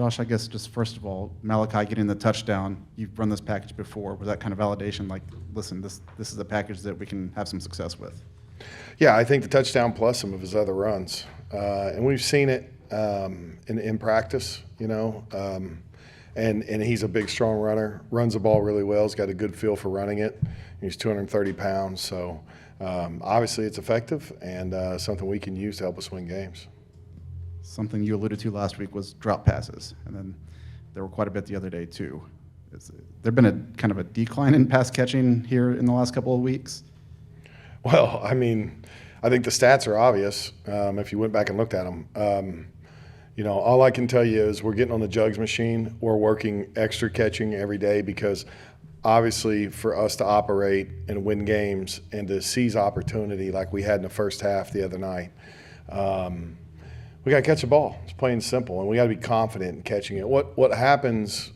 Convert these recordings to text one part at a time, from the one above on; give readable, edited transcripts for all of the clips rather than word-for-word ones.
Josh, I guess just first of all, Malachi getting the touchdown, you've run this package before. Was that kind of validation, like, listen, this is a package that we can have some success with? Yeah, I think the touchdown plus some of his other runs. And we've seen it in practice, and he's a big, strong runner, runs the ball really well. He's got a good feel for running it. He's 230 pounds, so obviously it's effective and something we can use to help us win games. Something you alluded to last week was drop passes, and then there were quite a bit the other day too. There been a kind of a decline in pass catching here in the last couple of weeks? Well, I mean, I think the stats are obvious if you went back and looked at them. All I can tell you is we're getting on the jugs machine. We're working extra catching every day because obviously for us to operate and win games and to seize opportunity like we had in the first half the other night, we got to catch the ball. It's plain and simple, and we got to be confident in catching it. What happens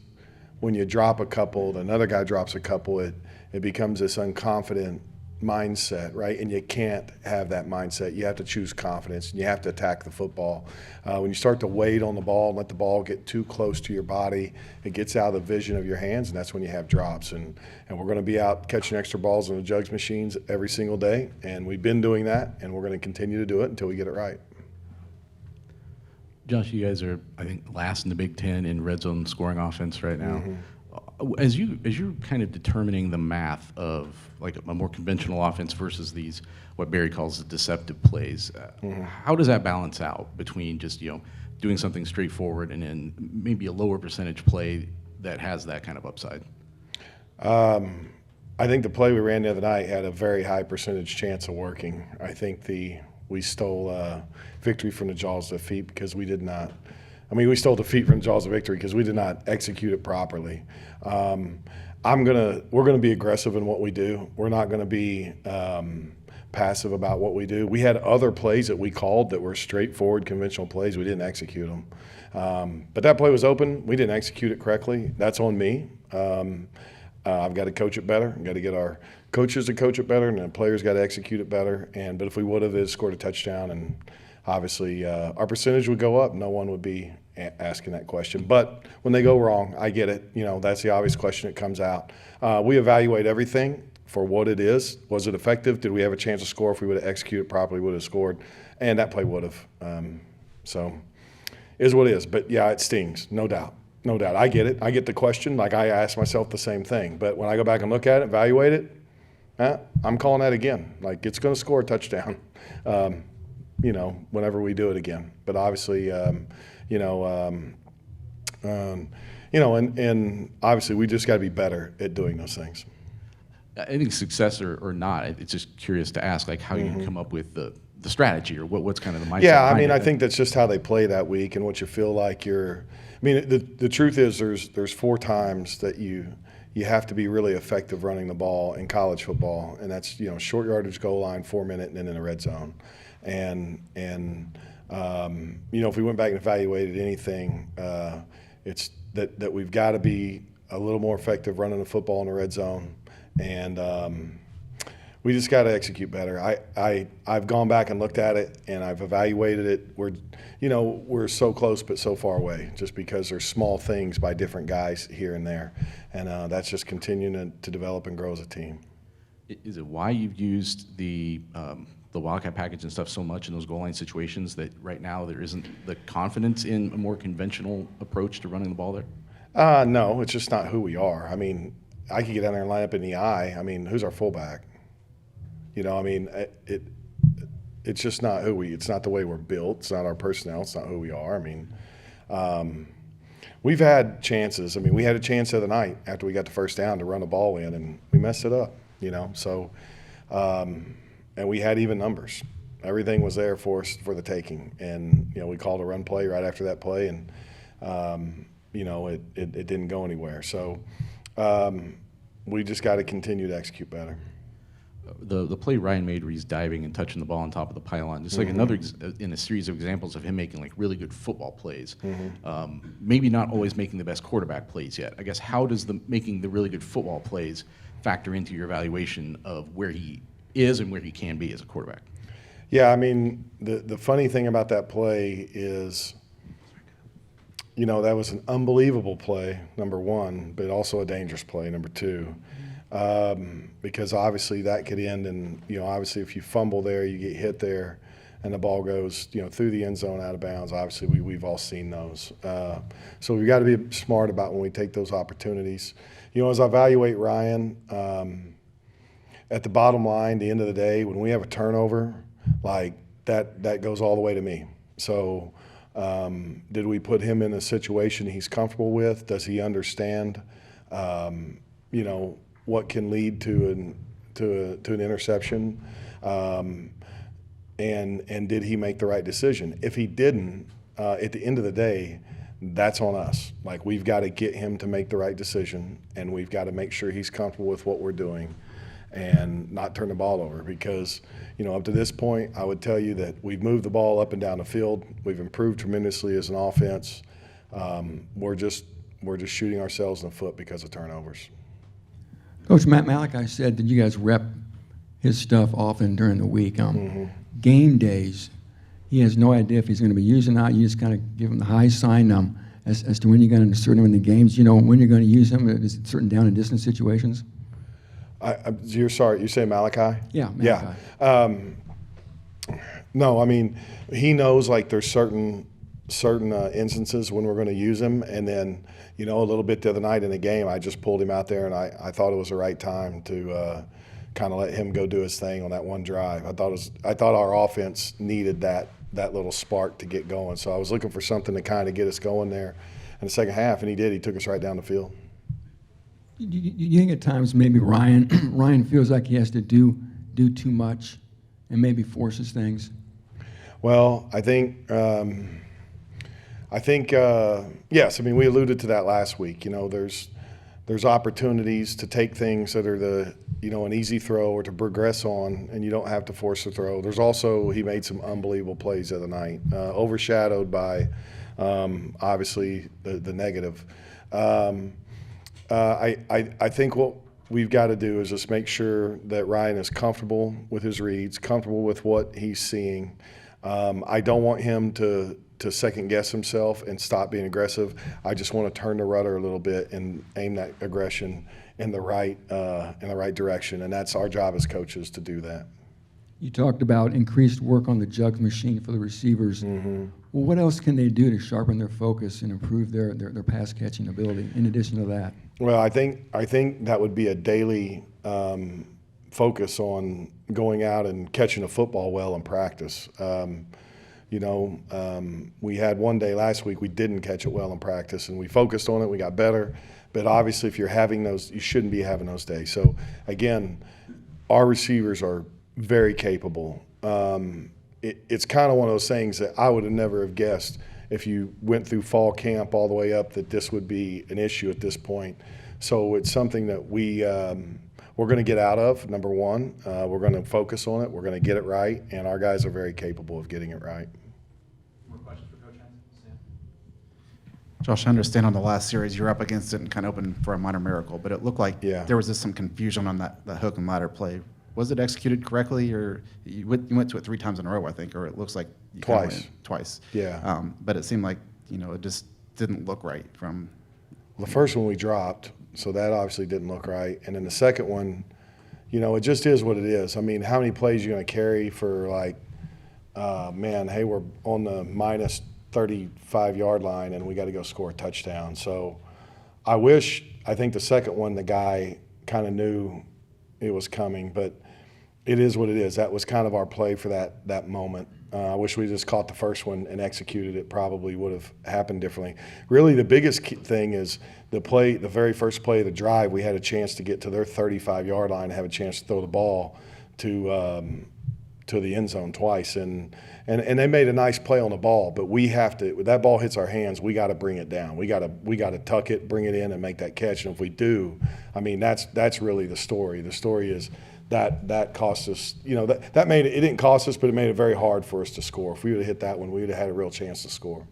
when you drop a couple, another guy drops a couple, it becomes this unconfident mindset, right? And you can't have that mindset. You have to choose confidence, and you have to attack the football. When you start to wait on the ball and let the ball get too close to your body, it gets out of the vision of your hands, and that's when you have drops. And we're going to be out catching extra balls on the jugs machines every single day, and we've been doing that, and we're going to continue to do it until we get it right. Josh, you guys are, I think, last in the Big Ten in red zone scoring offense right now. Mm-hmm. As you're kind of determining the math of like a more conventional offense versus these what Barry calls the deceptive plays, how does that balance out between just doing something straightforward and then maybe a lower percentage play that has that kind of upside? I think the play we ran the other night had a very high percentage chance of working. I think we stole victory from the jaws of defeat because we did not. We stole defeat from the jaws of victory because we did not execute it properly. We're gonna be aggressive in what we do. We're not gonna be passive about what we do. We had other plays that we called that were straightforward, conventional plays. We didn't execute them. But that play was open. We didn't execute it correctly. That's on me. I've got to coach it better. I've got to get our coaches to coach it better, and the players got to execute it better. But if we would have, scored a touchdown, and obviously our percentage would go up. No one would be asking that question. But when they go wrong, I get it. That's the obvious question that comes out. We evaluate everything for what it is. Was it effective? Did we have a chance to score? If we would have executed properly, we would have scored. And that play would have. So it is what it is. But, yeah, it stings, no doubt. No doubt. I get it. I get the question. Like, I ask myself the same thing. But when I go back and look at it, evaluate it, I'm calling that again. Like, it's going to score a touchdown, whenever we do it again. But obviously, and obviously we just got to be better at doing those things. I think success or not, it's just curious to ask, like, how you come up with the strategy or what's kind of the mindset. Yeah, I think that's just how they play that week and what you feel like you're. The truth is there's 4 times that you have to be really effective running the ball in college football, and that's short yardage, goal line, 4-minute, and then in the red zone. And if we went back and evaluated anything, it's that we've got to be a little more effective running the football in the red zone, and we just got to execute better. I've gone back and looked at it, and I've evaluated it. We're so close but so far away, just because there's small things by different guys here and there, and that's just continuing to develop and grow as a team. Is it why you've used the Wildcat package and stuff so much in those goal line situations that right now there isn't the confidence in a more conventional approach to running the ball there? No, it's just not who we are. I could get down there and line up in the eye. Who's our fullback? It's just not it's not the way we're built. It's not our personnel. It's not who we are. We've had chances. We had a chance the other night after we got the first down to run the ball in, and we messed it up, So, and we had even numbers. Everything was there for us for the taking. And, we called a run play right after that play, and, it didn't go anywhere. So we just got to continue to execute better. The play Ryan made where he's diving and touching the ball on top of the pylon, just like another in a series of examples of him making like really good football plays. Maybe not always making the best quarterback plays yet. I guess how does making the really good football plays factor into your evaluation of where he is and where he can be as a quarterback? Yeah, the funny thing about that play is that was an unbelievable play, number one, but also a dangerous play, number two. Because obviously that could end in, obviously if you fumble there, you get hit there, and the ball goes, through the end zone out of bounds. Obviously, we've all seen those. So we've got to be smart about when we take those opportunities. As I evaluate Ryan, at the bottom line, the end of the day, when we have a turnover, like that goes all the way to me. So did we put him in a situation he's comfortable with? Does he understand, what can lead to an interception? And did he make the right decision? If he didn't, at the end of the day, that's on us. Like, we've got to get him to make the right decision, and we've got to make sure he's comfortable with what we're doing and not turn the ball over. Because, up to this point, I would tell you that we've moved the ball up and down the field. We've improved tremendously as an offense. We're just shooting ourselves in the foot because of turnovers. Coach Matt Malachi said that you guys rep his stuff often during the week. Game days, he has no idea if he's going to be using it or not. You just kind of give him the high sign as to when you're going to insert him in the games. When you're going to use him, is it certain down and distance situations? You're sorry, you say Malachi? Yeah, Malachi. Yeah. No, I mean, he knows, like, there's certain instances when we're going to use him, and then, a little bit the other night in the game, I just pulled him out there, and I thought it was the right time to kind of let him go do his thing on that one drive. I thought our offense needed that little spark to get going, so I was looking for something to kind of get us going there in the second half, and he did. He took us right down the field. Do you think at times maybe Ryan feels like he has to do too much and maybe forces things? Well, I think yes. I mean, we alluded to that last week. There's opportunities to take things that are an easy throw or to progress on, and you don't have to force the throw. There's also, he made some unbelievable plays the other night, overshadowed by obviously the negative. I think what we've got to do is just make sure that Ryan is comfortable with his reads, comfortable with what he's seeing. I don't want him to second guess himself and stop being aggressive. I just want to turn the rudder a little bit and aim that aggression in the right direction, and that's our job as coaches to do that. You talked about increased work on the jugs machine for the receivers. Well, what else can they do to sharpen their focus and improve their pass catching ability in addition to that? Well, I think that would be a daily focus on going out and catching a football well in practice. We had one day last week we didn't catch it well in practice, and we focused on it. We got better. But obviously, if you're having those, you shouldn't be having those days. So, again, our receivers are very capable. It's kind of one of those things that I would have never have guessed if you went through fall camp all the way up that this would be an issue at this point. So it's something that we're going to get out of, number one. We're going to focus on it. We're going to get it right, and our guys are very capable of getting it right. More questions for Coach Henson? Josh, I understand on the last series you were up against it and kind of open for a minor miracle, but it looked like there was just some confusion on that hook and ladder play. Was it executed correctly, or you went to it 3 times in a row, I think, or it looks like you twice. Yeah. But it seemed like, it just didn't look right from. Well, the first one we dropped, so that obviously didn't look right. And then the second one, it just is what it is. I mean, how many plays are you going to carry for, like, hey, we're on the minus 35-yard line and we got to go score a touchdown. So I think the second one, the guy kind of knew it was coming, but it is what it is. That was kind of our play for that moment. I wish we just caught the first one and executed it. Probably would have happened differently. Really, the biggest thing is the very first play of the drive, we had a chance to get to their 35-yard line and have a chance to throw the ball to the end zone twice. And they made a nice play on the ball, but we have to, when that ball hits our hands, we got to bring it down. We got to tuck it, bring it in, and make that catch. And if we do, I mean, that's really the story. The story is that cost us, that made it didn't cost us, but it made it very hard for us to score. If we would have hit that one, we would have had a real chance to score.